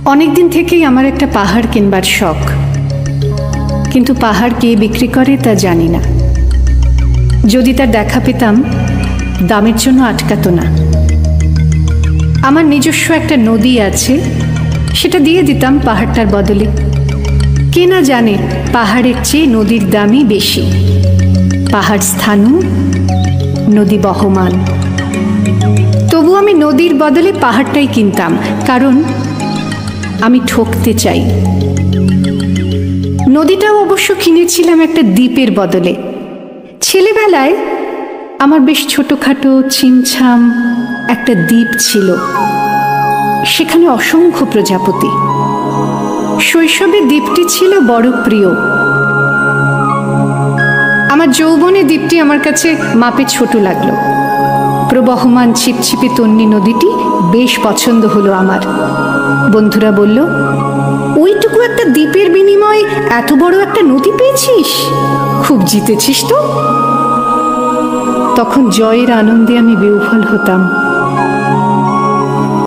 অনেকদিন থেকেই আমার একটা পাহাড় কিনবার শখ, কিন্তু পাহাড় কে বিক্রি করে তা জানি না। যদি তার দেখা পেতাম দামের জন্য আটকাতো না। আমার নিজস্ব একটা নদী আছে, সেটা দিয়ে দিতাম পাহাড়টার বদলে। কে না জানে পাহাড়ের চেয়ে নদীর দামই বেশি। পাহাড় স্থাণু, নদী বহমান। তবু আমি নদীর বদলে পাহাড়টাই কিনতাম, কারণ আমি ঠকতে চাই। নদীটাও অবশ্য কিনেছিলাম একটা দ্বীপের বদলে। ছেলেবেলায় আমার বেশ ছোটখাটো ছিমছাম একটা দ্বীপ ছিল, সেখানে অসংখ্য প্রজাপতি। শৈশবে দ্বীপটি ছিল বড় প্রিয়। আমার যৌবনে দ্বীপটি আমার কাছে মাপে ছোট লাগলো। প্রবহমান ছিপছিপে তন্নি নদীটি বেশ পছন্দ হলো আমার। বন্ধুরা বলল, ওইটুকু একটা দ্বীপের বিনিময়ে এত বড় একটা নদী পেয়েছিস, খুব জিতেছিস তো। তখন জয়ের আনন্দে আমি বিহ্বল হতাম।